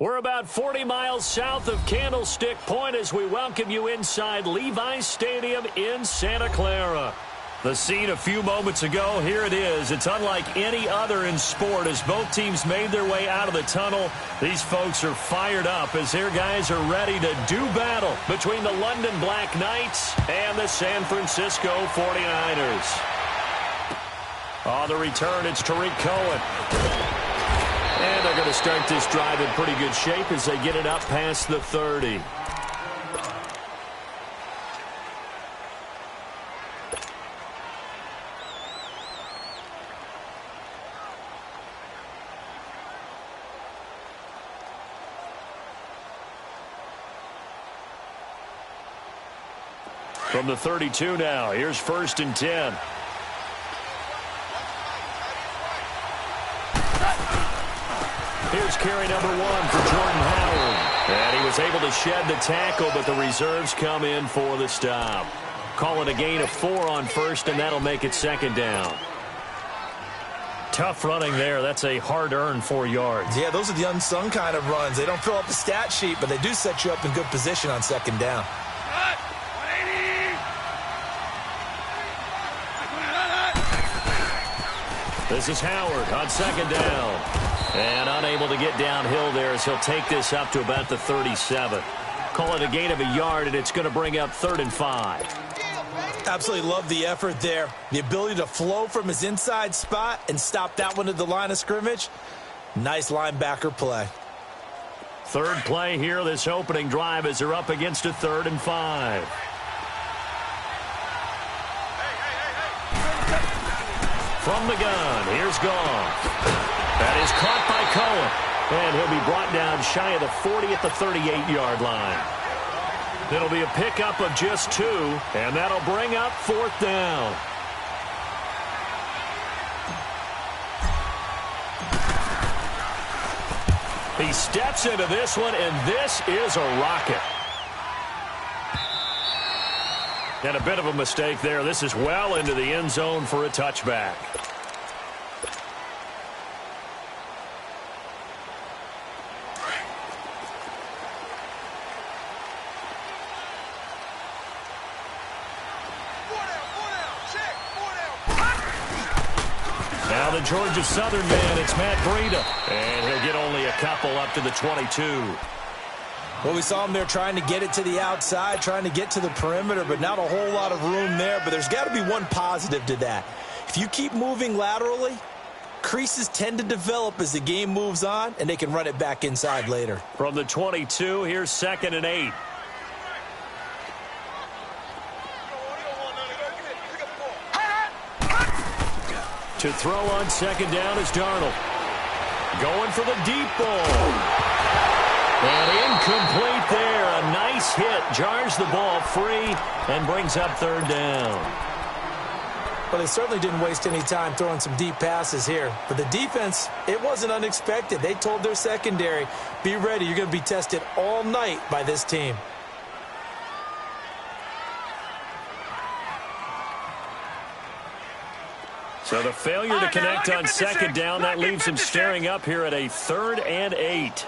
We're about 40 miles south of Candlestick Point as we welcome you inside Levi's Stadium in Santa Clara. The scene a few moments ago, here it is. It's unlike any other in sport as both teams made their way out of the tunnel. These folks are fired up as their guys are ready to do battle between the London Black Knights and the San Francisco 49ers. On the return, it's Tariq Cohen. And they're going to start this drive in pretty good shape as they get it up past the 30. From the 32 now, here's 1st and 10. Here's carry number 1 for Jordan Howard. And he was able to shed the tackle, but the reserves come in for the stop. Call it a gain of 4 on 1st, and that'll make it 2nd down. Tough running there. That's a hard-earned 4 yards. Yeah, those are the unsung kind of runs. They don't fill up the stat sheet, but they do set you up in good position on 2nd down. This is Howard on 2nd down. And unable to get downhill there as he'll take this up to about the 37. Call it a gain of a yard, and it's going to bring up 3rd and 5. Absolutely love the effort there. The ability to flow from his inside spot and stop that one at the line of scrimmage. Nice linebacker play. 3rd play here, this opening drive as they're up against a 3rd and 5. From the gun, here's Goff. That is caught by Cohen. And he'll be brought down shy of the 40 at the 38-yard line. It'll be a pickup of just 2, and that'll bring up 4th down. He steps into this one, and this is a rocket. And a bit of a mistake there. This is well into the end zone for a touchback. Now the Georgia Southern man, it's Matt Breida. And he'll get only a couple up to the 22. Well, we saw him there trying to get it to the outside, trying to get to the perimeter, but not a whole lot of room there. But there's got to be one positive to that. If you keep moving laterally, creases tend to develop as the game moves on, and they can run it back inside later. From the 22, here's 2nd and 8. To throw on 2nd down is Darnold. Going for the deep ball. And incomplete there. A nice hit. Jars the ball free and brings up 3rd down. Well, they certainly didn't waste any time throwing some deep passes here. But the defense, it wasn't unexpected. They told their secondary, be ready. You're going to be tested all night by this team. So the failure to connect on 2nd down, that leaves him staring up here at a 3rd and 8.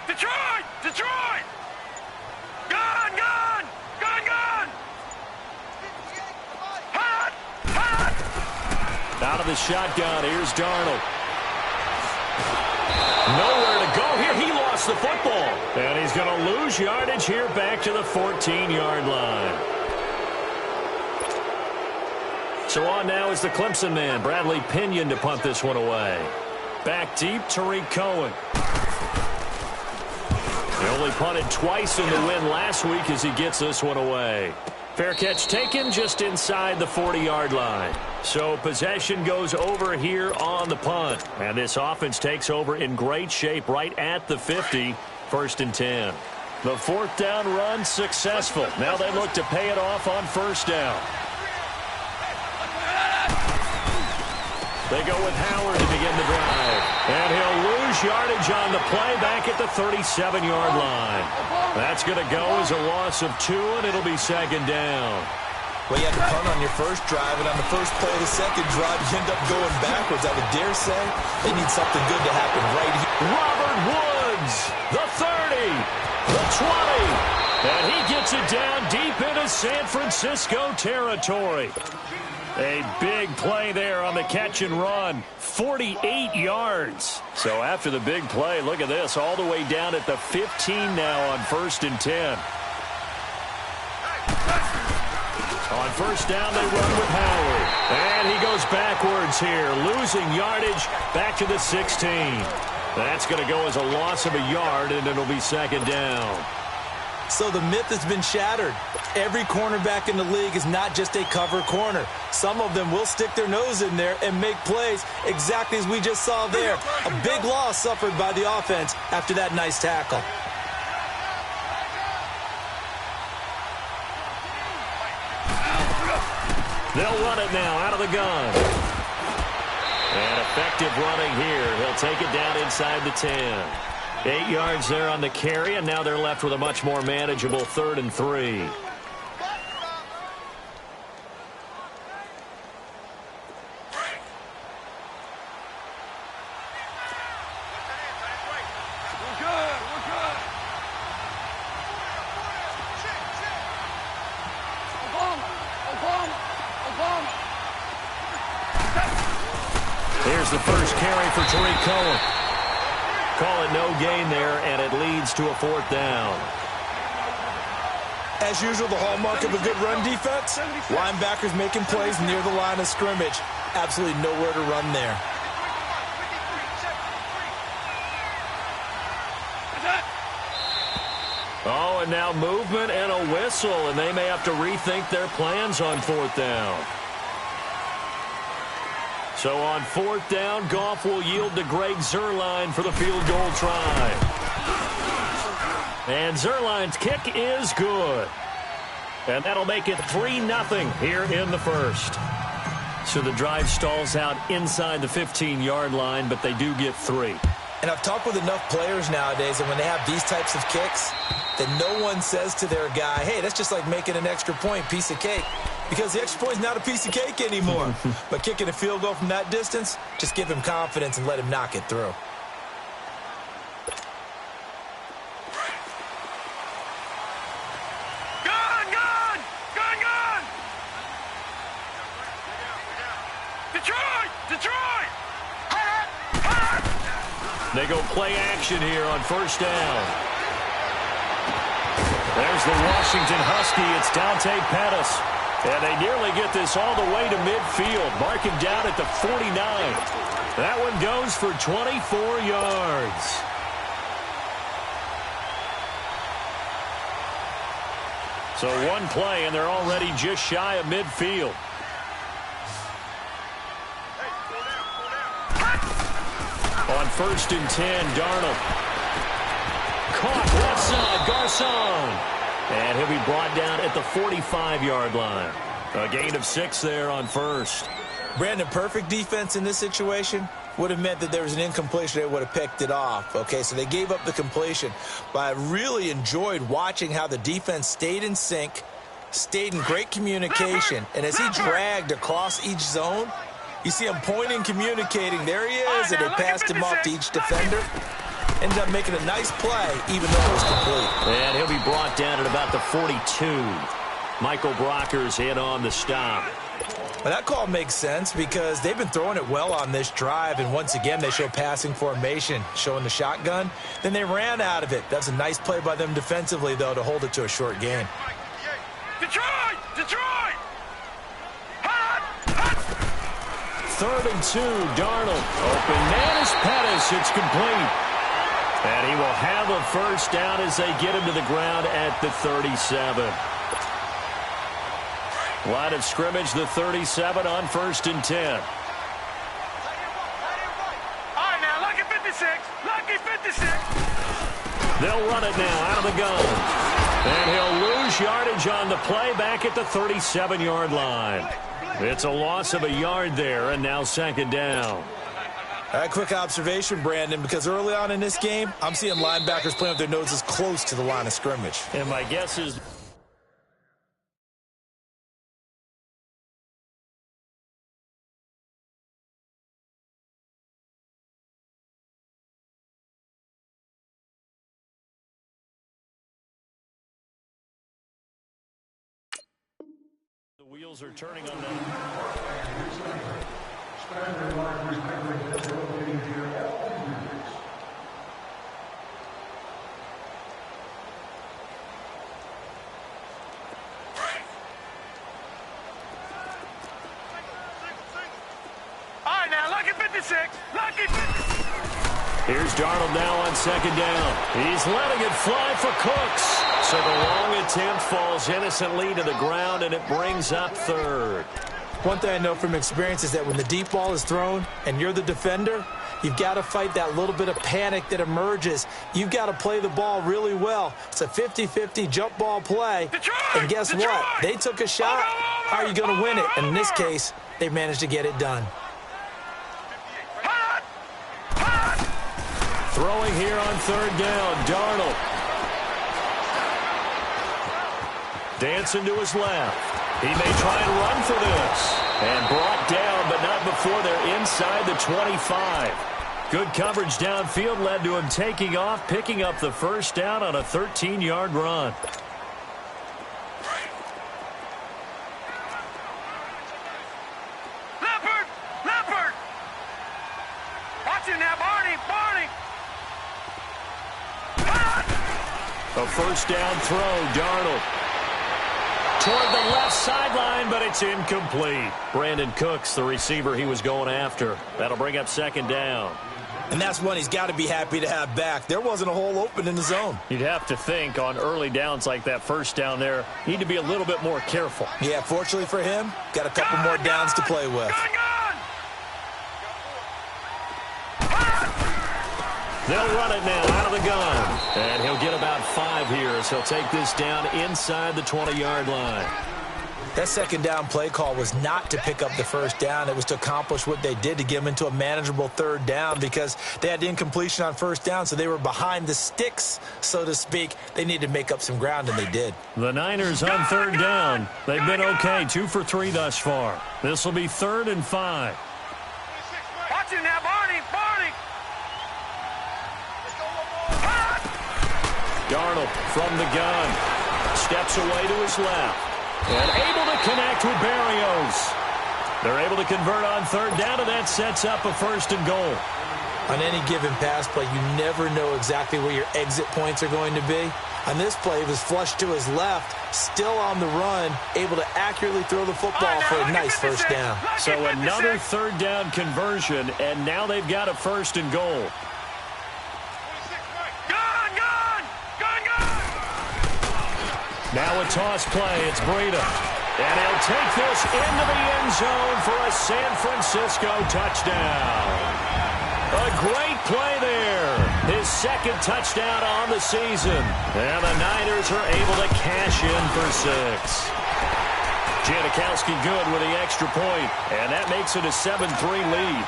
Detroit! Detroit! Gun! Gun! Gun! Gun! Hot! Hot! Out of the shotgun, here's Darnold. Nowhere to go here. He lost the football. And he's going to lose yardage here back to the 14-yard line. So on now is the Clemson man, Bradley Pinion, to punt this one away. Back deep, Tariq Cohen. He only punted twice in the win last week as he gets this one away. Fair catch taken just inside the 40-yard line. So possession goes over here on the punt. And this offense takes over in great shape right at the 50, 1st and 10. The 4th down run successful. Now they look to pay it off on 1st down. They go with Howard to begin the drive. And he'll lose yardage on the play back at the 37-yard line. That's going to go as a loss of 2, and it'll be 2nd down. Well, you had to punt on your first drive, and on the first play of the second drive, you end up going backwards. I would dare say they need something good to happen right here. Robert Woods, the 30, the 20, and he gets it down deep into San Francisco territory. A big play there on the catch and run, 48 yards. So after the big play, look at this, all the way down at the 15 now on 1st and 10. On first down, they run with Howard. And he goes backwards here, losing yardage back to the 16. That's going to go as a loss of a yard, and it'll be 2nd down. So the myth has been shattered. Every cornerback in the league is not just a cover corner. Some of them will stick their nose in there and make plays exactly as we just saw there. A big loss suffered by the offense after that nice tackle. They'll run it now out of the gun. And effective running here. He'll take it down inside the 10. 8 yards there on the carry, and now they're left with a much more manageable 3rd and 3. Here's the first carry for Tariq Cohen. Call it no gain there, and it leads to a 4th down. As usual, the hallmark of a good run defense, linebackers making plays near the line of scrimmage. Absolutely nowhere to run there. Oh, and now movement and a whistle, and they may have to rethink their plans on 4th down. So on 4th down, Goff will yield to Greg Zuerlein for the field goal try. And Zuerlein's kick is good. And that'll make it 3-0 here in the first. So the drive stalls out inside the 15-yard line, but they do get 3. And I've talked with enough players nowadays that when they have these types of kicks, that no one says to their guy, hey, that's just like making an extra point, piece of cake. Because the extra point is not a piece of cake anymore. But kicking a field goal from that distance, just give him confidence and let him knock it through. Gun! Gun! Gun! Gun! Detroit! Detroit! They go play action here on 1st down. There's the Washington Husky. It's Dante Pettis. And they nearly get this all the way to midfield. Mark him down at the 49. That one goes for 24 yards. So one play, and they're already just shy of midfield. On 1st and 10, Darnold. Caught left side, Garcon. And he'll be brought down at the 45-yard line. A gain of 6 there on 1st. Brandon, perfect defense in this situation would have meant that there was an incompletion. They would have picked it off. Okay, so they gave up the completion. But I really enjoyed watching how the defense stayed in sync, stayed in great communication. And as he dragged across each zone, you see him pointing, communicating. There he is, and they passed him off to each defender. Ended up making a nice play, even though it was complete. And he'll be brought down at about the 42. Michael Brocker's in on the stop. Well, that call makes sense because they've been throwing it well on this drive, and once again, they show passing formation, showing the shotgun. Then they ran out of it. That's a nice play by them defensively, though, to hold it to a short gain. Detroit! Detroit! 3rd and 2, Darnold. Open man is Pettis. It's complete. And he will have a 1st down as they get him to the ground at the 37. Line of scrimmage, the 37 on 1st and 10. All right, now, lucky 56. Lucky 56. They'll run it now out of the gun. And he'll lose yardage on the play back at the 37-yard line. It's a loss of a yard there, and now 2nd down. All right, quick observation, Brandon, because early on in this game, I'm seeing linebackers playing with their noses close to the line of scrimmage. And my guess is Wheels are turning on that. All right, now, lucky 56. Lucky 56. Here's Darnold now on second down. He's letting it fly for Cooks. So the long attempt falls innocently to the ground, and it brings up third. One thing I know from experience is that when the deep ball is thrown and you're the defender, you've got to fight that little bit of panic that emerges. You've got to play the ball really well. It's a 50-50 jump ball play. And guess what? They took a shot. How are you going to win it? And in this case, they managed to get it done. Throwing here on third down, Darnold. Dancing to his left. He may try and run for this. And brought down, but not before they're inside the 25. Good coverage downfield led to him taking off, picking up the first down on a 13-yard run. Leopard! Watch him now, Barney! A first down throw, Darnold. Toward the left sideline, but it's incomplete. Brandon Cooks, the receiver he was going after. That'll bring up second down. And that's one he's got to be happy to have back. There wasn't a hole open in the zone. You'd have to think on early downs like that first down there, need to be a little bit more careful. Yeah, fortunately for him, got a couple more downs to play with. They'll run it now out of the gun. And he'll get about 5 here as he'll take this down inside the 20-yard line. That second down play call was not to pick up the first down. It was to accomplish what they did, to get them into a manageable third down, because they had incompletion on first down, so they were behind the sticks, so to speak. They needed to make up some ground, and they did. The Niners on third down. They've been okay, 2 for 3 thus far. This will be 3rd and 5. Watch him now, Barney! Darnold from the gun. Steps away to his left. And able to connect with Berrios. They're able to convert on third down, and that sets up a 1st and goal. On any given pass play, you never know exactly where your exit points are going to be. On this play, he was flushed to his left, still on the run, able to accurately throw the football for a nice first down. So another third down conversion, and now they've got a 1st and goal. Now a toss play. It's Breida. And he'll take this into the end zone for a San Francisco touchdown. A great play there. His 2nd touchdown on the season. And the Niners are able to cash in for 6. Janikowski good with the extra point. And that makes it a 7-3 lead.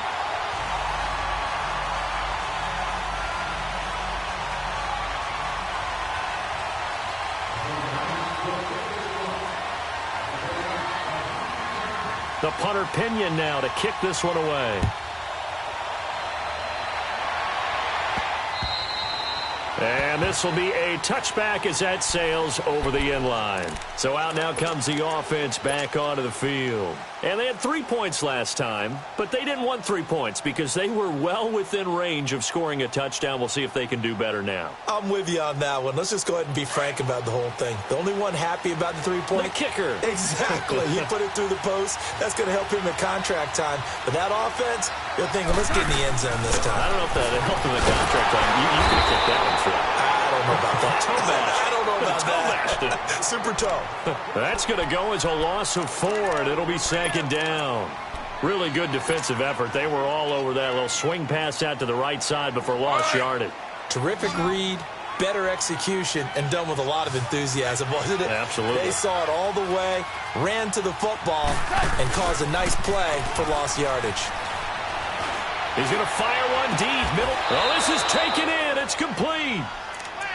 The punter Pinion now to kick this one away. And this will be a touchback as that sails over the end line. So out now comes the offense back onto the field. And they had 3 points last time, but they didn't want 3 points because they were well within range of scoring a touchdown. We'll see if they can do better now. I'm with you on that one. Let's just go ahead and be frank about the whole thing. The only one happy about the 3-point. The kicker. Exactly. He put it through the post. That's going to help him in contract time. But that offense, you're thinking, let's get in the end zone this time. I don't know if that helped him in contract time. You can kick that one for. I don't know about that. Toe bash. I don't know about that. Super toe. That's going to go as a loss of 4, and it'll be 2nd down. Really good defensive effort. They were all over that little swing pass out to the right side before lost yardage. Terrific read, better execution, and done with a lot of enthusiasm, wasn't it? Absolutely. They saw it all the way, ran to the football, and caused a nice play for lost yardage. He's going to fire one deep. Middle. Oh, this is taken in. It's complete.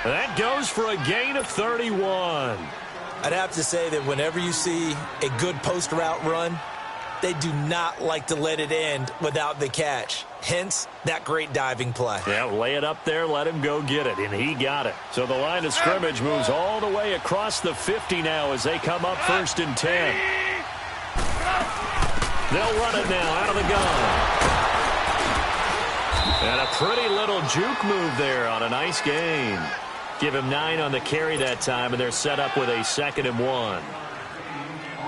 That goes for a gain of 31. I'd have to say that whenever you see a good post route run, they do not like to let it end without the catch. Hence, that great diving play. Yeah, lay it up there, let him go get it, and he got it. So the line of scrimmage moves all the way across the 50 now as they come up 1st and 10. They'll run it now out of the gun. And a pretty little juke move there on a nice gain. Give him 9 on the carry that time, and they're set up with a 2nd and 1.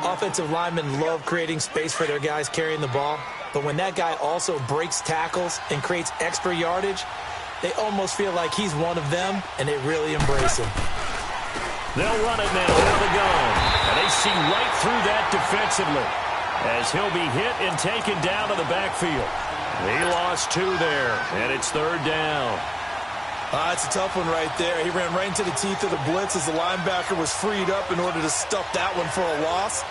Offensive linemen love creating space for their guys carrying the ball, but when that guy also breaks tackles and creates extra yardage, they almost feel like he's one of them, and they really embrace him. They'll run it now out of the gun, and they see right through that defensively as he'll be hit and taken down to the backfield. He lost 2 there, and it's 3rd down. It's a tough one right there. He ran right into the teeth of the blitz as the linebacker was freed up in order to stuff that one for a loss.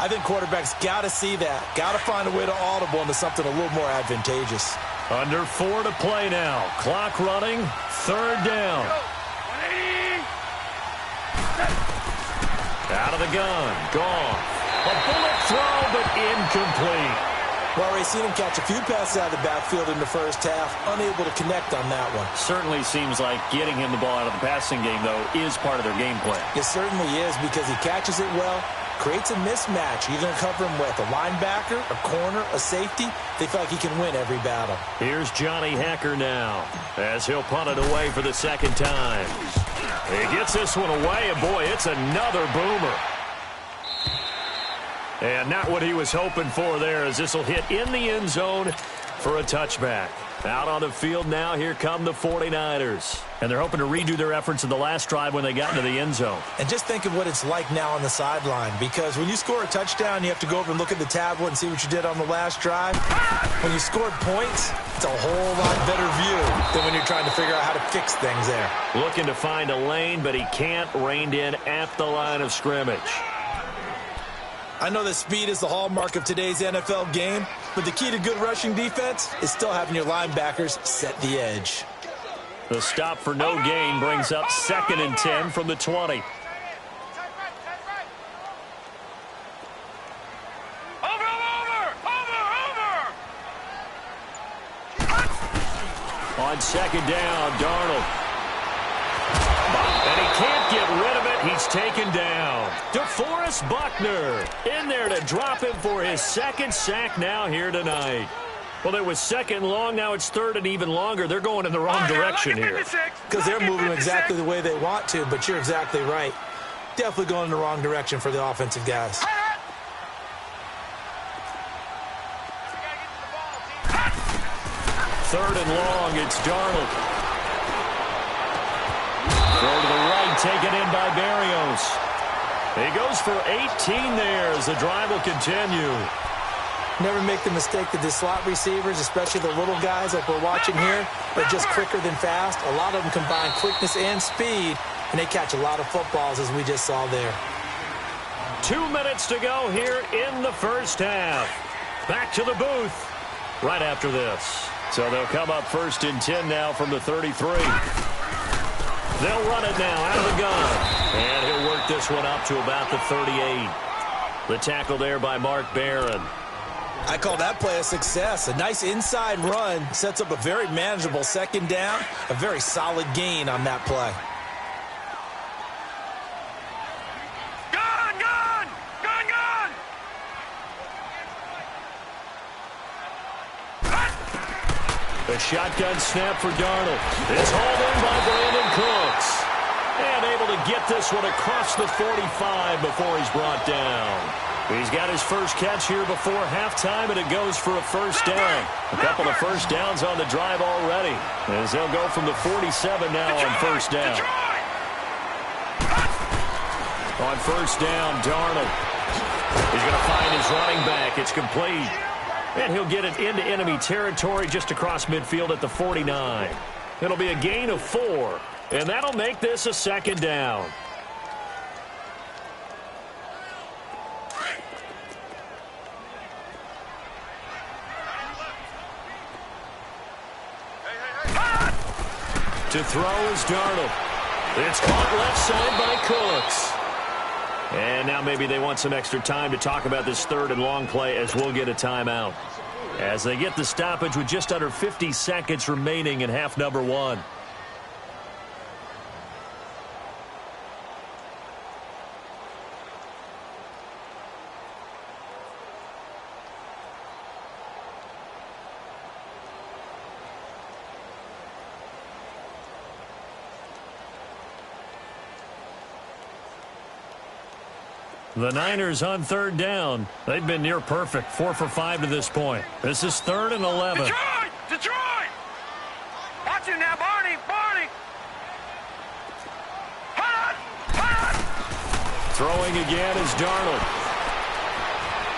I think quarterbacks got to see that. Got to find a way to audible into something a little more advantageous. Under 4 to play now. Clock running. 3rd down. Out of the gun. Gone. A bullet throw, but incomplete. Well, we've seen him catch a few passes out of the backfield in the first half, unable to connect on that one. Certainly seems like getting him the ball out of the passing game, though, is part of their game plan. It certainly is, because he catches it well, creates a mismatch. You're going to cover him with a linebacker, a corner, a safety. They feel like he can win every battle. Here's Johnny Hacker now, as he'll punt it away for the 2nd time. He gets this one away, and boy, it's another boomer. And not what he was hoping for there, as this will hit in the end zone for a touchback. Out on the field now, here come the 49ers. And they're hoping to redo their efforts in the last drive when they got into the end zone. And just think of what it's like now on the sideline, because when you score a touchdown, you have to go over and look at the tablet and see what you did on the last drive. When you scored points, it's a whole lot better view than when you're trying to figure out how to fix things there. Looking to find a lane, but he can't. Reined in at the line of scrimmage. I know that speed is the hallmark of today's NFL game, but the key to good rushing defense is still having your linebackers set the edge. The stop for no gain brings up 2nd and 10 from the 20. On 2nd down, Darnold. And he can't get rid of it. He's taken down. DeForest Buckner in there to drop him for his 2nd sack now here tonight. Well, it was 2nd long. Now it's 3rd and even longer. They're going in the wrong direction here. Because they're moving exactly the way they want to, but you're exactly right. Definitely going in the wrong direction for the offensive guys. 3rd and long. It's Darnold. Throw to the right, taken in by Berrios. He goes for 18 there as the drive will continue. Never make the mistake that the slot receivers, especially the little guys like we're watching here, are just quicker than fast. A lot of them combine quickness and speed, and they catch a lot of footballs, as we just saw there. 2 minutes to go here in the first half. Back to the booth right after this. So they'll come up 1st and 10 now from the 33. They'll run it now out of the gun. And he'll work this one up to about the 38. The tackle there by Mark Barron. I call that play a success. A nice inside run sets up a very manageable 2nd down. A very solid gain on that play. A shotgun snap for Darnold. It's hauled in by Brandon Cooks. And able to get this one across the 45 before he's brought down. He's got his first catch here before halftime, and it goes for a 1st down. A couple of 1st downs on the drive already, as they'll go from the 47 now on 1st down. On 1st down, Darnold. He's going to find his running back. It's complete. And he'll get it into enemy territory just across midfield at the 49. It'll be a gain of 4, and that'll make this a 2nd down. To throw is Darnold. It's caught left side by Cooks. And now maybe they want some extra time to talk about this 3rd and long play, as we'll get a timeout. As they get the stoppage with just under 50 seconds remaining in half number 1. The Niners on third down. They've been near perfect, 4 for 5 to this point. This is 3rd and 11. Detroit! Detroit! Watch him now, Barney! Barney! Hot! Throwing again is Darnold.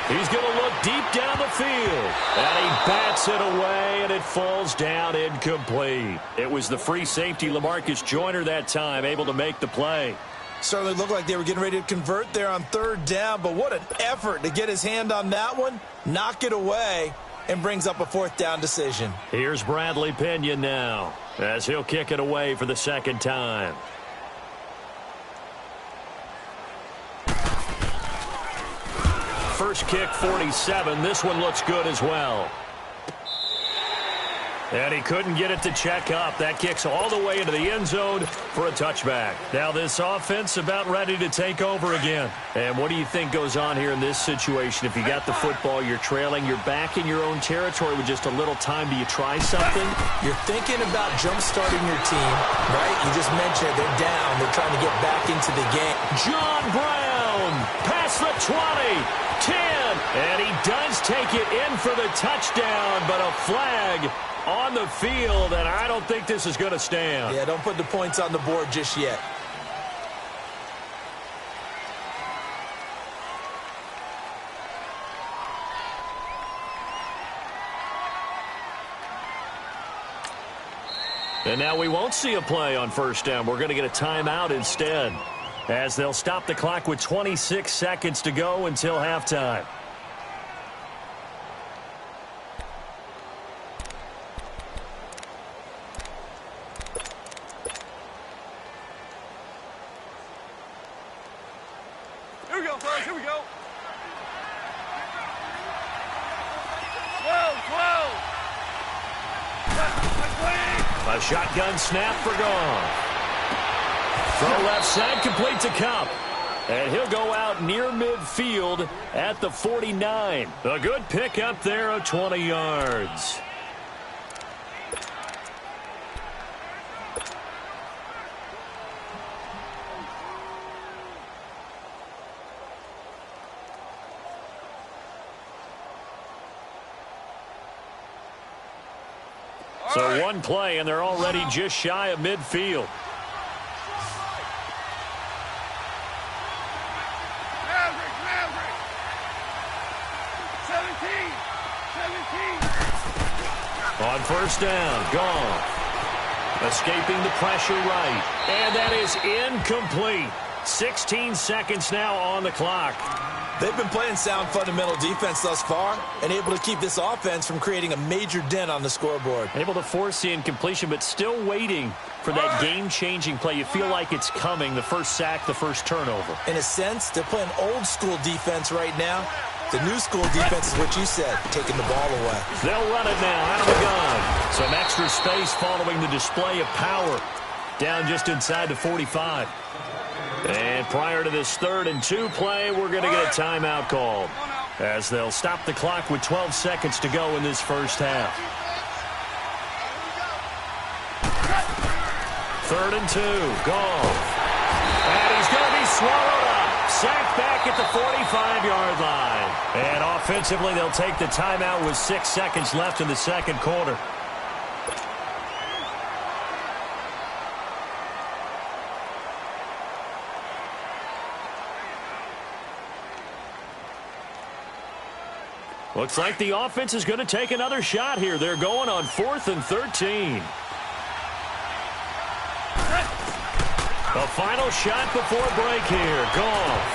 He's going to look deep down the field. And he bats it away, and it falls down incomplete. It was the free safety, LaMarcus Joyner, that time, able to make the play. Certainly looked like they were getting ready to convert there on 3rd down, but what an effort to get his hand on that one, knock it away, and brings up a 4th down decision. Here's Bradley Pinion now, as he'll kick it away for the 2nd time. First kick, 47. This one looks good as well. And he couldn't get it to check up. That kicks all the way into the end zone for a touchback. Now this offense about ready to take over again. And what do you think goes on here in this situation? If you got the football, you're trailing, you're back in your own territory with just a little time. Do you try something? You're thinking about jump-starting your team, right? You just mentioned they're down. They're trying to get back into the game. John Brown, past the 20, 10, and he does take it in for the touchdown, but a flag on the field, and I don't think this is going to stand. Yeah, don't put the points on the board just yet. And now we won't see a play on 1st down. We're going to get a timeout instead, as they'll stop the clock with 26 seconds to go until halftime. Here we go, fellas. Here we go. 12. A shotgun snap for Goff. Throw left side, complete to Cup. And he'll go out near midfield at the 49. A good pick up there of 20 yards. So one play, and they're already just shy of midfield. Maverick. 17. On 1st down, Goff. Escaping the pressure right. And that is incomplete. 16 seconds now on the clock. They've been playing sound fundamental defense thus far and able to keep this offense from creating a major dent on the scoreboard. Able to force the incompletion, but still waiting for that game-changing play. You feel like it's coming, the first sack, the first turnover. In a sense, they're playing old-school defense right now. The new-school defense is what you said, taking the ball away. They'll run it now out of the gun. Some extra space following the display of power. Down just inside the 45. And prior to this 3rd and 2 play, we're going to get a timeout called, as they'll stop the clock with 12 seconds to go in this first half. 3rd and 2, Goff. And he's going to be swallowed up. Sacked back at the 45-yard line. And offensively, they'll take the timeout with 6 seconds left in the 2nd quarter. Looks like the offense is going to take another shot here. They're going on 4th and 13. The final shot before break here. Goff.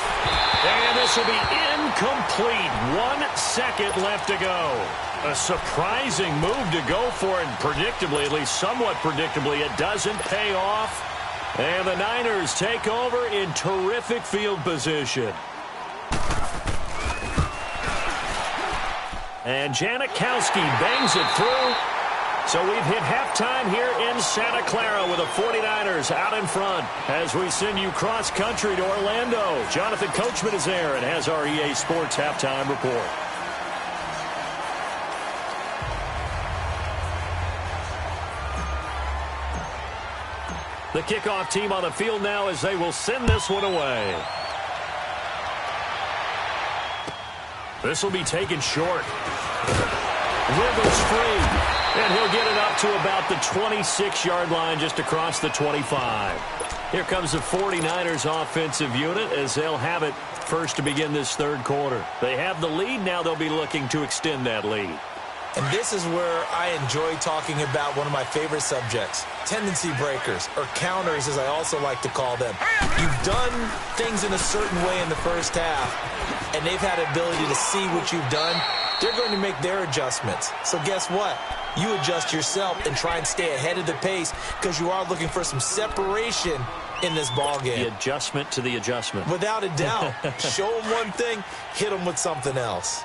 And this will be incomplete. 1 second left to go. A surprising move to go for it. Predictably, at least somewhat predictably, it doesn't pay off. And the Niners take over in terrific field position. And Janikowski bangs it through. So we've hit halftime here in Santa Clara with the 49ers out in front as we send you cross-country to Orlando. Jonathan Coachman is there and has our EA Sports halftime report. The kickoff team on the field now as they will send this one away. This will be taken short. Wiggles free, and he'll get it up to about the 26-yard line just across the 25. Here comes the 49ers offensive unit as they'll have it first to begin this third quarter. They have the lead. Now they'll be looking to extend that lead. And this is where I enjoy talking about one of my favorite subjects, tendency breakers, or counters as I also like to call them. You've done things in a certain way in the first half, and they've had the ability to see what you've done. They're going to make their adjustments. So guess what? You adjust yourself and try and stay ahead of the pace because you are looking for some separation in this ball game. The adjustment to the adjustment. Without a doubt. Show them one thing, hit them with something else.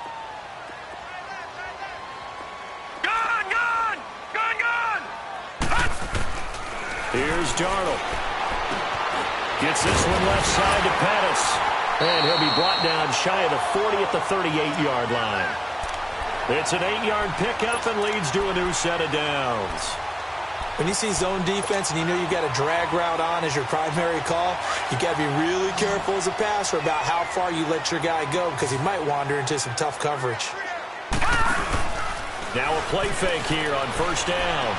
Here's Darnold. Gets this one left side to Pettis. And he'll be brought down shy of the 40 at the 38-yard line. It's an 8-yard pickup and leads to a new set of downs. When you see zone defense and you know you've got a drag route on as your primary call, you got to be really careful as a passer about how far you let your guy go because he might wander into some tough coverage. Now a play fake here on first down.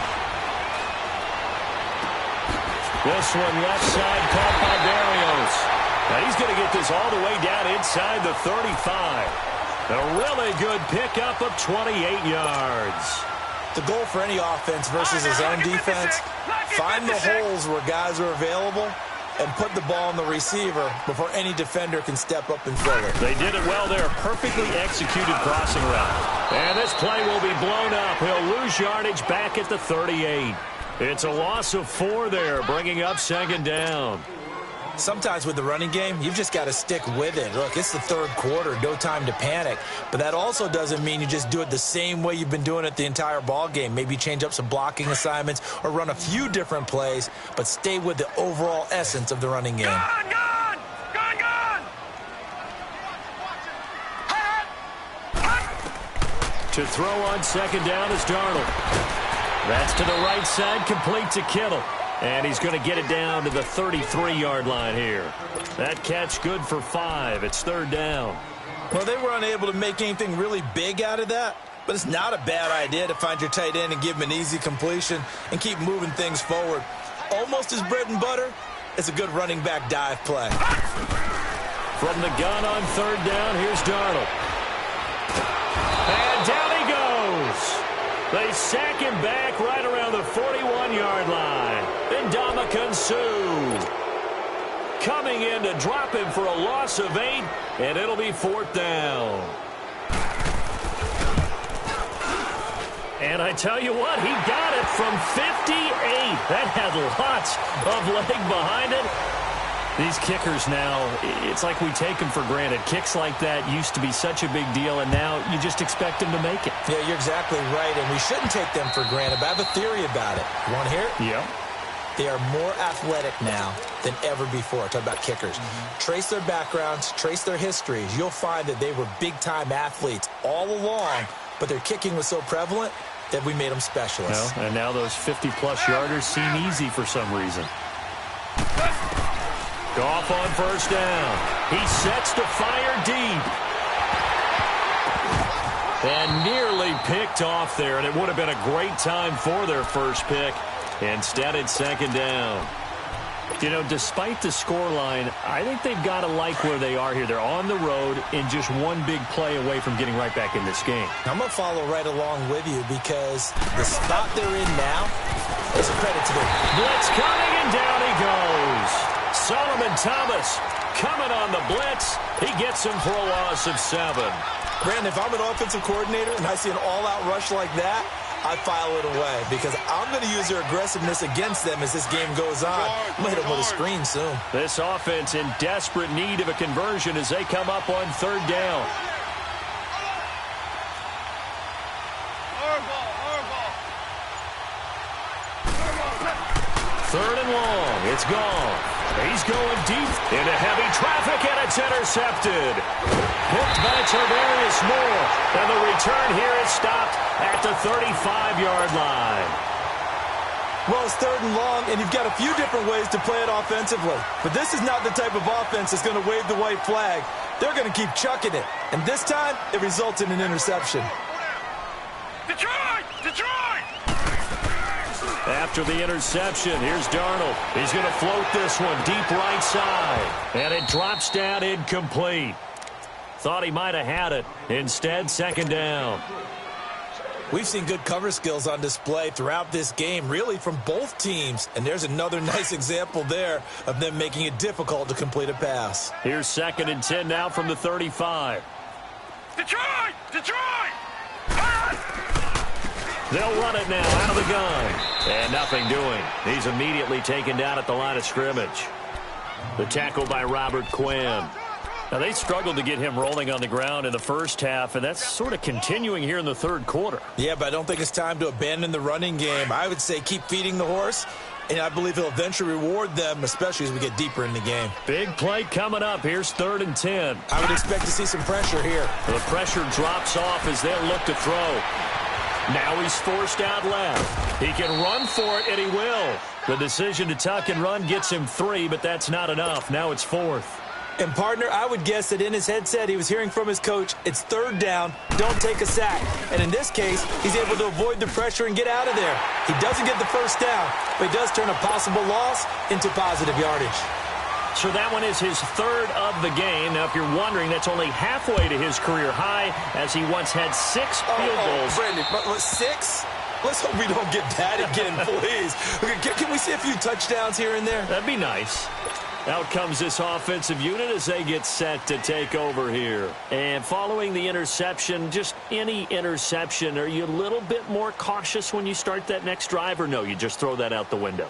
This one left side caught by Berrios. Now he's going to get this all the way down inside the 35. A really good pickup of 28 yards. The goal for any offense versus his own defense, find the holes where guys are available and put the ball on the receiver before any defender can step up and fill it. They did it well there. Perfectly executed crossing route. And this play will be blown up. He'll lose yardage back at the 38. It's a loss of 4 there, bringing up second down. Sometimes with the running game, you've just got to stick with it. Look, it's the third quarter, no time to panic. But that also doesn't mean you just do it the same way you've been doing it the entire ball game. Maybe change up some blocking assignments or run a few different plays, but stay with the overall essence of the running game. Gone! To throw on second down is Darnold. That's to the right side, complete to Kittle. And he's going to get it down to the 33-yard line here. That catch good for 5. It's third down. Well, they were unable to make anything really big out of that, but it's not a bad idea to find your tight end and give him an easy completion and keep moving things forward. Almost as bread and butter, it's a good running back dive play. From the gun on third down, here's Darnold. And down he goes. They sack him back right around the 41-yard line. Ndamukong Suh coming in to drop him for a loss of 8, and it'll be fourth down. And I tell you what, he got it from 58. That had lots of leg behind it. These kickers now, it's like we take them for granted. Kicks like that used to be such a big deal, and now you just expect them to make it. Yeah, you're exactly right, and we shouldn't take them for granted, but I have a theory about it. You want to hear it? Yeah. They are more athletic now than ever before. Talk about kickers. Trace their backgrounds, trace their histories. You'll find that they were big-time athletes all along, but their kicking was so prevalent that we made them specialists. Well, and now those 50-plus yarders seem easy for some reason. Goff on first down. He sets to fire deep. And nearly picked off there, and it would have been a great time for their first pick. Instead, it's second down. You know, despite the scoreline, I think they've got to like where they are here. They're on the road and just one big play away from getting right back in this game. I'm going to follow right along with you because the spot they're in now is a credit to them. Blitz coming, and down he goes. Solomon Thomas coming on the blitz. He gets him for a loss of 7. Brandon, if I'm an offensive coordinator and I see an all-out rush like that, I file it away because I'm going to use their aggressiveness against them as this game goes on. I'm going to hit them with a screen soon. This offense in desperate need of a conversion as they come up on third down. Third and long. It's gone. He's going deep into heavy traffic, and it's intercepted. Hooked by Tarvarius Moore. And the return here is stopped at the 35-yard line. Well, it's 3rd and long, and you've got a few different ways to play it offensively. But this is not the type of offense that's going to wave the white flag. They're going to keep chucking it. And this time, it results in an interception. Detroit! Detroit! After the interception, here's Darnold. He's going to float this one deep right side. And it drops down incomplete. Thought he might have had it. Instead, 2nd down. We've seen good cover skills on display throughout this game, really from both teams. And there's another nice example there of them making it difficult to complete a pass. Here's 2nd and 10 now from the 35. Detroit! Detroit! They'll run it now out of the gun. And nothing doing. He's immediately taken down at the line of scrimmage. The tackle by Robert Quinn. Now, they struggled to get him rolling on the ground in the first half, and that's sort of continuing here in the 3rd quarter. Yeah, but I don't think it's time to abandon the running game. I would say keep feeding the horse, and I believe he'll eventually reward them, especially as we get deeper in the game. Big play coming up. Here's 3rd and 10. I would expect to see some pressure here. The pressure drops off as they'll look to throw. Now he's forced out left. He can run for it, and he will. The decision to tuck and run gets him 3, but that's not enough. Now it's 4th. And, partner, I would guess that in his headset he was hearing from his coach, it's 3rd down, don't take a sack. And in this case, he's able to avoid the pressure and get out of there. He doesn't get the 1st down, but he does turn a possible loss into positive yardage. So that one is his 3rd of the game. Now, if you're wondering, that's only halfway to his career high, as he once had 6 field goals. Brandon, but 6? Let's hope we don't get that again, please. Can we see a few touchdowns here and there? That'd be nice. Out comes this offensive unit as they get set to take over here. And following the interception, just any interception, are you a little bit more cautious when you start that next drive, or no, you just throw that out the window?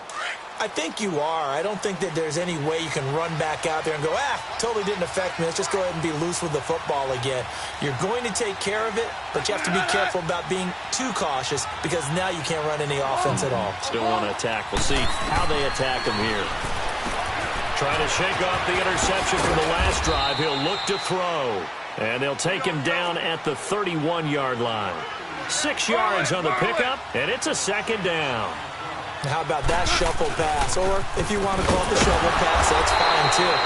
I think you are. I don't think that there's any way you can run back out there and go, totally didn't affect me. Let's just go ahead and be loose with the football again. You're going to take care of it, but you have to be careful about being too cautious because now you can't run any offense at all. Still want to attack. We'll see how they attack him here. Trying to shake off the interception from the last drive. He'll look to throw. And they'll take him down at the 31-yard line. 6 yards on the pickup, and it's a 2nd down. How about that shuffle pass? Or if you want to call it the shovel pass, that's fine too.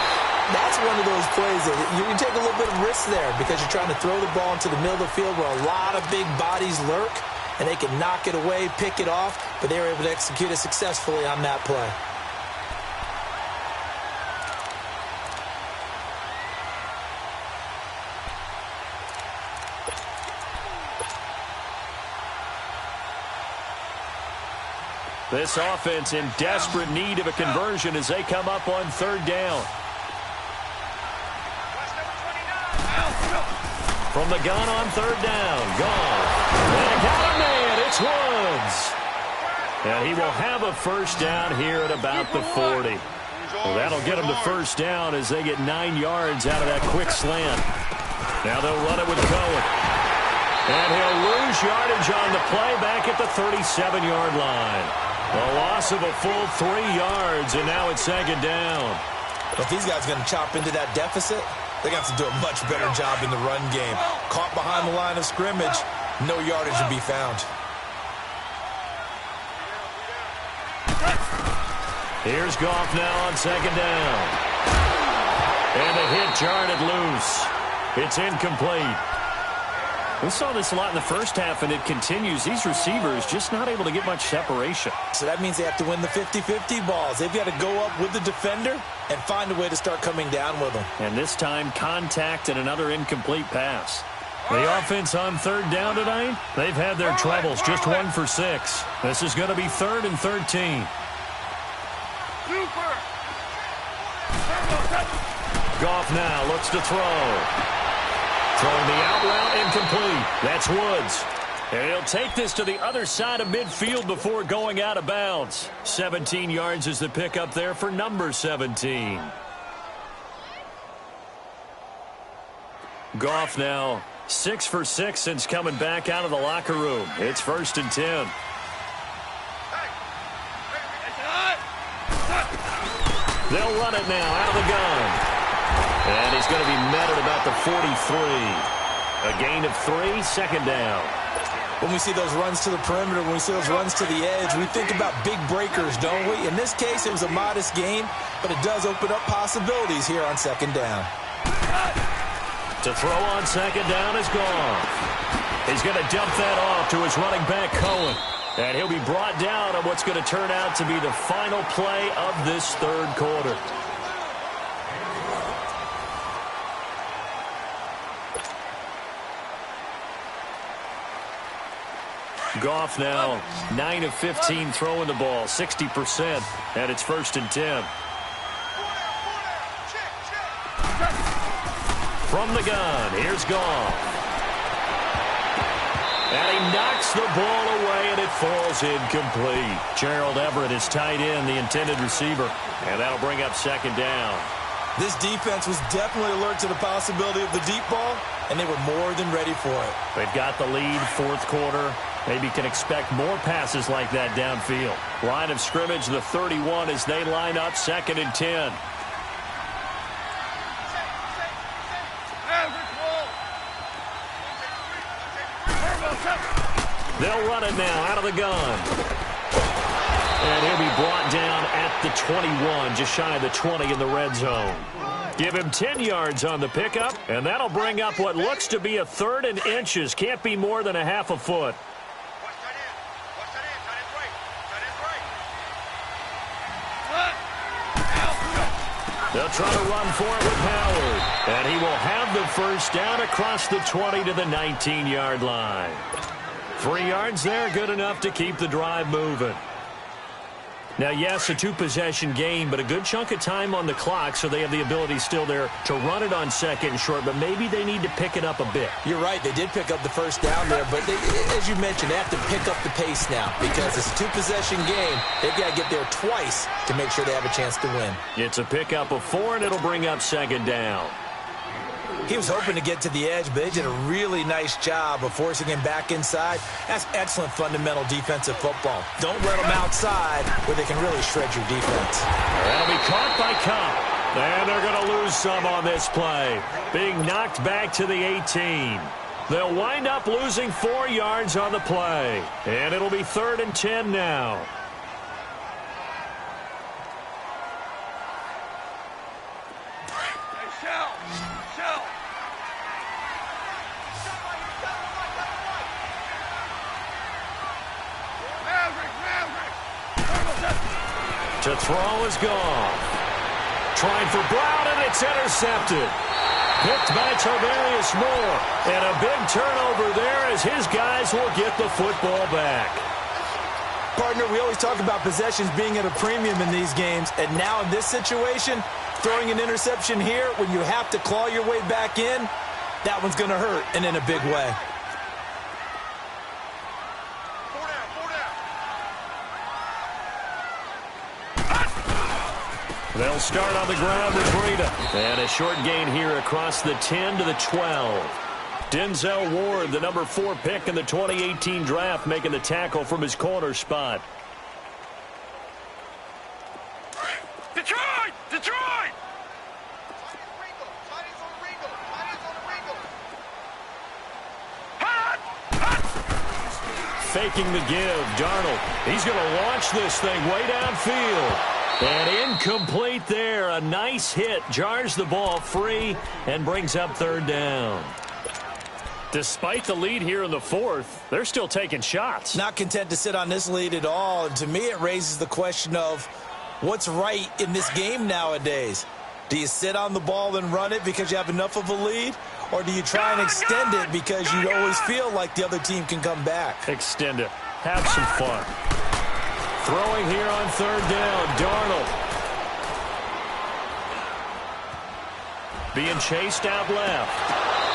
That's one of those plays that you can take a little bit of risk there because you're trying to throw the ball into the middle of the field where a lot of big bodies lurk, and they can knock it away, pick it off, but they were able to execute it successfully on that play. This offense in desperate need of a conversion as they come up on 3rd down. From the gun on 3rd down. Gone. And got a man. It's Woods. And he will have a 1st down here at about the 40. Well, that'll get him the 1st down as they get 9 yards out of that quick slant. Now they'll run it with Cohen. And he'll lose yardage on the play back at the 37-yard line. A loss of a full 3 yards, and now it's 2nd down. If these guys are going to chop into that deficit, they're going to have to do a much better job in the run game. Caught behind the line of scrimmage, no yardage to be found. Here's Goff now on 2nd down. And the hit jarred it loose. It's incomplete. We saw this a lot in the first half, and it continues. These receivers just not able to get much separation. So that means they have to win the 50-50 balls. They've got to go up with the defender and find a way to start coming down with them. And this time, contact and another incomplete pass. The offense on 3rd down tonight, they've had their troubles. Just 1 for 6. This is going to be 3rd and 13. Goff now looks to throw. Throwing the out route, incomplete. That's Woods. And he'll take this to the other side of midfield before going out of bounds. 17 yards is the pickup there for number 17. Goff now 6 for 6 since coming back out of the locker room. It's 1st and 10. They'll run it now out of the gun. And he's going to be met at about the 43. A gain of 3, 2nd down. When we see those runs to the perimeter, when we see those runs to the edge, we think about big breakers, don't we? In this case, it was a modest gain, but it does open up possibilities here on second down. To throw on second down is gone. He's going to dump that off to his running back, Cohen. And he'll be brought down on what's going to turn out to be the final play of this third quarter. Goff now 9 of 15 throwing the ball, 60%, and it's 1st and 10. From the gun, here's Goff. And he knocks the ball away, and it falls incomplete. Gerald Everett is tight end, the intended receiver, and that'll bring up second down. This defense was definitely alert to the possibility of the deep ball, and they were more than ready for it. They've got the lead, fourth quarter. Maybe can expect more passes like that downfield. Line of scrimmage, the 31, as they line up, 2nd and 10. They'll run it now out of the gun. And he'll be brought down at the 21, just shy of the 20 in the red zone. Give him 10 yards on the pickup, and that'll bring up what looks to be a 3rd and inches. Can't be more than a half a foot. They'll try to run for it with Howard. And he will have the first down across the 20 to the 19-yard line. 3 yards there, good enough to keep the drive moving. Now, yes, a 2-possession game, but a good chunk of time on the clock, so they have the ability still there to run it on 2nd and short, but maybe they need to pick it up a bit. You're right. They did pick up the first down there, but as you mentioned, they have to pick up the pace now because it's a 2-possession game. They've got to get there twice to make sure they have a chance to win. It's a pickup of 4, and it'll bring up second down. He was hoping to get to the edge, but they did a really nice job of forcing him back inside. That's excellent fundamental defensive football. Don't let them outside where they can really shred your defense. That'll be caught by Cobb. And they're going to lose some on this play. Being knocked back to the 18. They'll wind up losing 4 yards on the play. And it'll be 3rd and 10 now. To throw is gone. Trying for Brown, and it's intercepted. Picked by Tavarius Moore. And a big turnover there as his guys will get the football back. Partner, we always talk about possessions being at a premium in these games. And now in this situation, throwing an interception here when you have to claw your way back in, that one's going to hurt, and in a big way. They'll start on the ground with Breida. And a short gain here across the 10 to the 12. Denzel Ward, the number 4 pick in the 2018 draft, making the tackle from his corner spot. Detroit! Detroit! Faking the give. Darnold, he's going to launch this thing way downfield. And incomplete there. A nice hit. Jars the ball free and brings up 3rd down. Despite the lead here in the 4th, they're still taking shots. Not content to sit on this lead at all. And to me, it raises the question of what's right in this game nowadays. Do you sit on the ball and run it because you have enough of a lead? Or do you try and extend it because you always feel like the other team can come back? Extend it. Have some fun. Throwing here on 3rd down, Darnold. Being chased out left.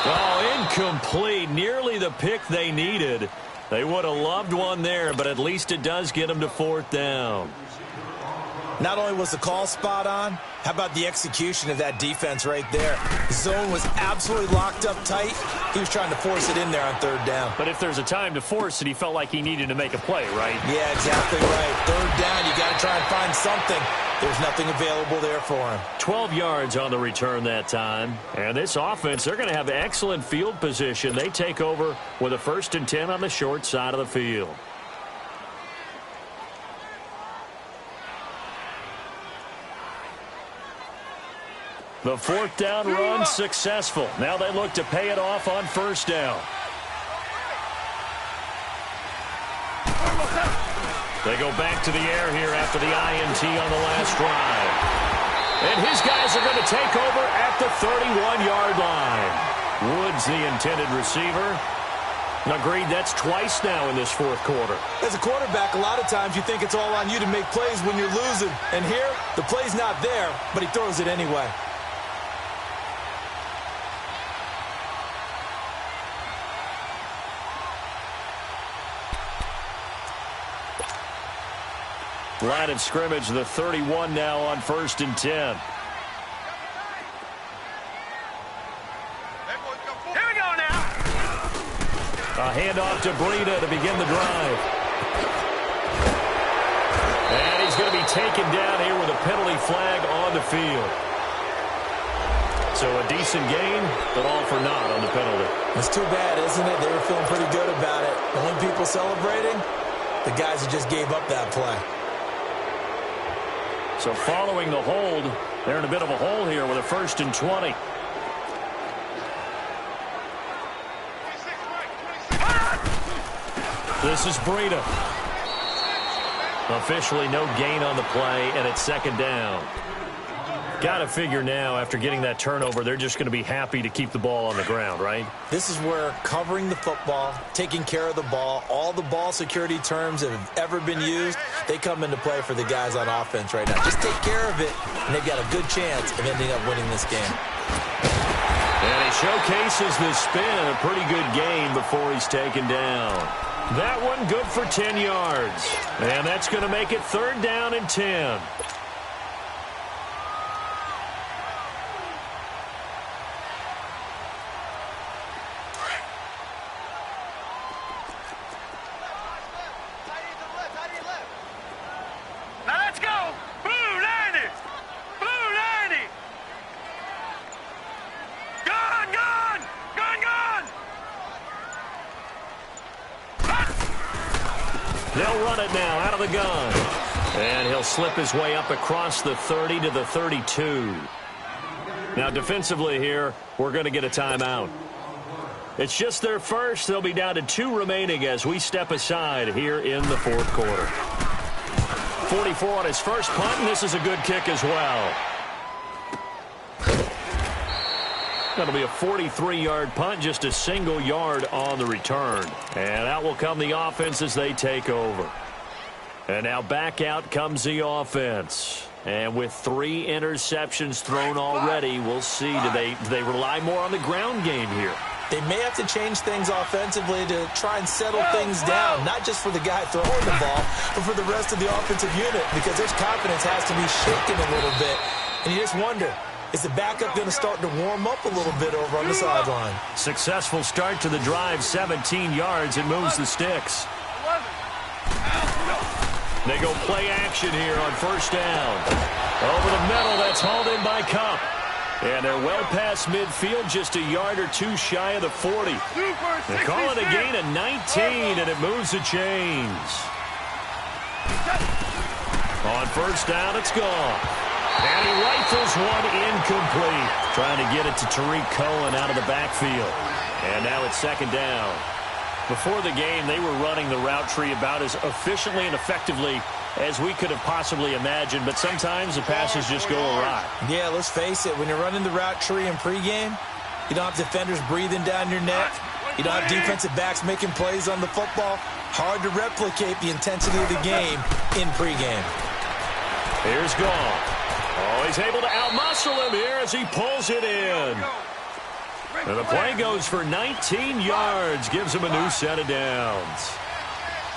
Oh, incomplete. Nearly the pick they needed. They would have loved one there, but at least it does get them to 4th down. Not only was the call spot on, how about the execution of that defense right there? The zone was absolutely locked up tight. He was trying to force it in there on 3rd down. But if there's a time to force it, he felt like he needed to make a play, right? Yeah, exactly right. 3rd down, you got to try and find something. There's nothing available there for him. 12 yards on the return that time. And this offense, they're going to have excellent field position. They take over with a 1st and 10 on the short side of the field. The 4th down run successful. Now they look to pay it off on 1st down. They go back to the air here after the INT on the last drive. And his guys are going to take over at the 31-yard line. Woods, the intended receiver. Agreed, that's twice now in this 4th quarter. As a quarterback, a lot of times you think it's all on you to make plays when you're losing. And here, the play's not there, but he throws it anyway. Line of scrimmage, the 31 now on 1st and 10. Here we go now. A handoff to Breida to begin the drive. And he's going to be taken down here with a penalty flag on the field. So a decent gain, but all for naught on the penalty. It's too bad, isn't it? They were feeling pretty good about it. The only people celebrating, the guys who just gave up that play. So following the hold, they're in a bit of a hole here with a 1st and 20. This is Breida. Officially no gain on the play, and it's 2nd down. Got to figure now, after getting that turnover, they're just going to be happy to keep the ball on the ground, right? This is where covering the football, taking care of the ball, all the ball security terms that have ever been used, they come into play for the guys on offense right now. Just take care of it, and they've got a good chance of ending up winning this game. And he showcases the spin, a pretty good game before he's taken down. That one good for 10 yards. And that's going to make it 3rd down and 10. They'll run it now out of the gun. And he'll slip his way up across the 30 to the 32. Now defensively here, we're going to get a timeout. It's just their first. They'll be down to 2 remaining as we step aside here in the 4th quarter. 44 on his first punt, and this is a good kick as well. That'll be a 43-yard punt, just a single yard on the return. And out will come the offense as they take over. And now back out comes the offense. And with 3 interceptions thrown already, we'll see. Do they rely more on the ground game here? They may have to change things offensively to try and settle things down, not just for the guy throwing the ball, but for the rest of the offensive unit, because their confidence has to be shaken a little bit. And you just wonder, is the backup going to start to warm up a little bit over on the sideline? Successful start to the drive, 17 yards, and moves the sticks. They go play action here on 1st down. Over the middle, that's hauled in by Cup. And they're well past midfield, just a yard or 2 shy of the 40. They call it a gain of 19, and it moves the chains. On 1st down, it's gone. And he rifles one incomplete. Trying to get it to Tariq Cohen out of the backfield. And now it's 2nd down. Before the game, they were running the route tree about as efficiently and effectively as we could have possibly imagined, but sometimes the passes just go awry. Yeah, let's face it, when you're running the route tree in pregame, you don't have defenders breathing down your neck. You don't have defensive backs making plays on the football. Hard to replicate the intensity of the game in pregame. Here's Gall. Oh, he's able to outmuscle him here as he pulls it in. And the play goes for 19 yards, gives him a new set of downs.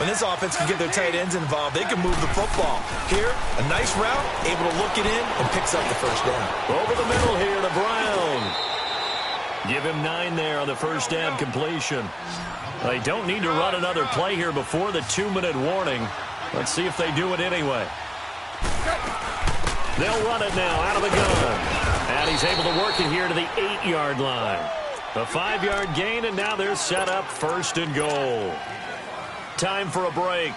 When this offense can get their tight ends involved, they can move the football. Here, a nice route, able to look it in, and picks up the 1st down. Over the middle here to Brown. Give him 9 there on the 1st down completion. They don't need to run another play here before the 2-minute warning. Let's see if they do it anyway. They'll run it now out of the gun. And he's able to work it here to the 8-yard line. A 5-yard gain, and now they're set up 1st and goal. Time for a break.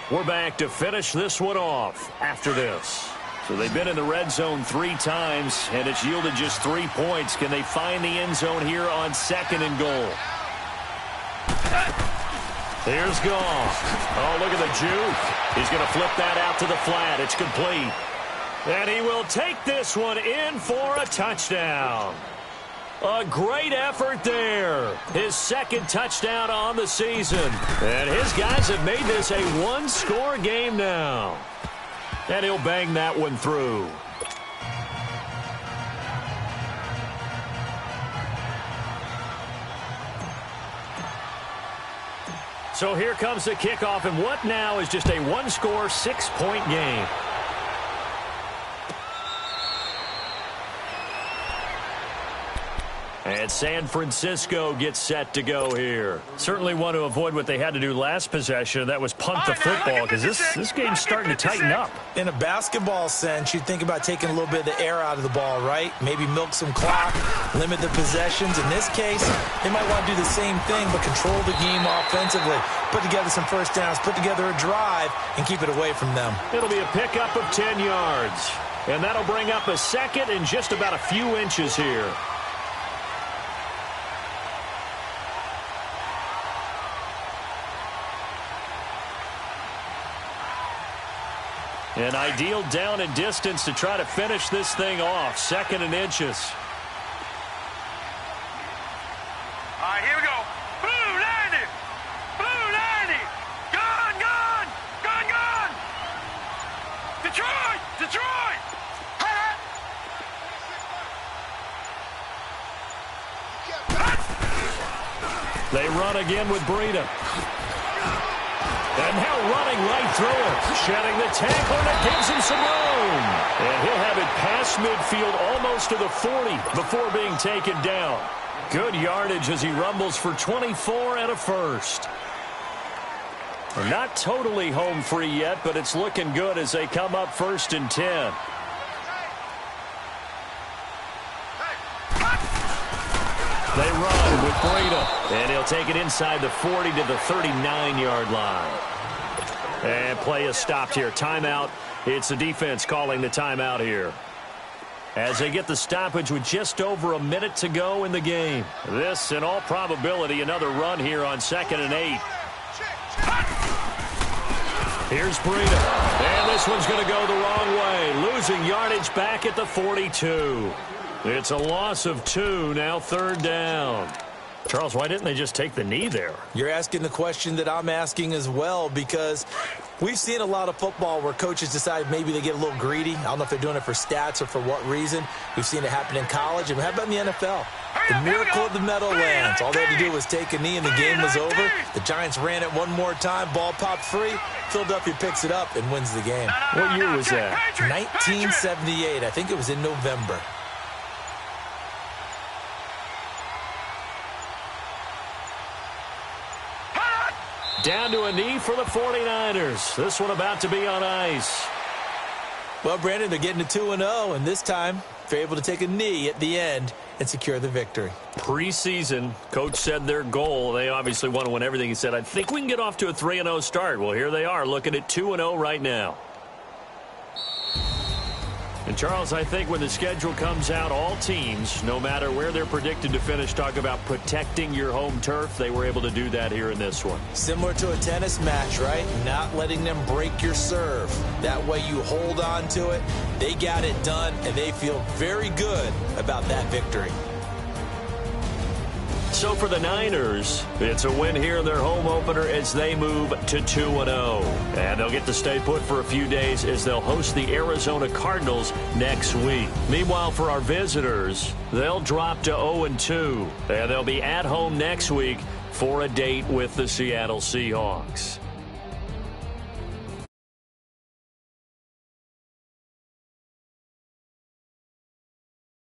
We're back to finish this one off after this. So they've been in the red zone 3 times, and it's yielded just 3 points. Can they find the end zone here on 2nd and goal? Here's Goff. Oh, look at the juke. He's going to flip that out to the flat. It's complete. And he will take this one in for a touchdown. A great effort there. His 2nd touchdown on the season. And his guys have made this a 1-score game now. And he'll bang that one through. So here comes the kickoff, and what now is just a 1-score, 6-point game. And San Francisco gets set to go here. Certainly want to avoid what they had to do last possession. That was punt the football, because this game's starting to tighten up. In a basketball sense, you think about taking a little bit of the air out of the ball, right? Maybe milk some clock, limit the possessions. In this case, they might want to do the same thing, but control the game offensively. Put together some first downs, put together a drive, and keep it away from them. It'll be a pickup of 10 yards. And that'll bring up a 2nd and just about a few inches here. An ideal down and distance to try to finish this thing off. 2nd and inches. All right, here we go. Blue 90. Blue 90. Gun, gun. Gun, gun. Detroit. Detroit. They run again with Breida. And now running right through it. Shedding the tackle, and it gives him some room. And he'll have it past midfield almost to the 40 before being taken down. Good yardage as he rumbles for 24 and a first. They're not totally home free yet, but it's looking good as they come up 1st and 10. They run with Breida, and he'll take it inside the 40 to the 39-yard line. And play is stopped here. Timeout. It's the defense calling the timeout here. As they get the stoppage with just over a minute to go in the game. This, in all probability, another run here on 2nd and 8. Here's Breida. And this one's going to go the wrong way. Losing yardage back at the 42. It's a loss of 2, now 3rd down. Charles, why didn't they just take the knee there? You're asking the question that I'm asking as well, because we've seen a lot of football where coaches decide maybe they get a little greedy. I don't know if they're doing it for stats or for what reason. We've seen it happen in college, and how about in the NFL? The miracle of the Meadowlands. All they had to do was take a knee, and the game was over. The Giants ran it one more time. Ball popped free. Philadelphia picks it up and wins the game. What year was that? 1978. I think it was in November. Down to a knee for the 49ers. This one about to be on ice. Well, Brandon, they're getting to 2-0, and this time they're able to take a knee at the end and secure the victory. Preseason, coach said their goal, they obviously want to win everything. He said, I think we can get off to a 3-0 start. Well, here they are looking at 2-0 right now. And, Charles, I think when the schedule comes out, all teams, no matter where they're predicted to finish, talk about protecting your home turf. They were able to do that here in this one. Similar to a tennis match, right? Not letting them break your serve. That way you hold on to it. They got it done, and they feel very good about that victory. So for the Niners, it's a win here in their home opener as they move to 2-0. And they'll get to stay put for a few days as they'll host the Arizona Cardinals next week. Meanwhile, for our visitors, they'll drop to 0-2. And they'll be at home next week for a date with the Seattle Seahawks.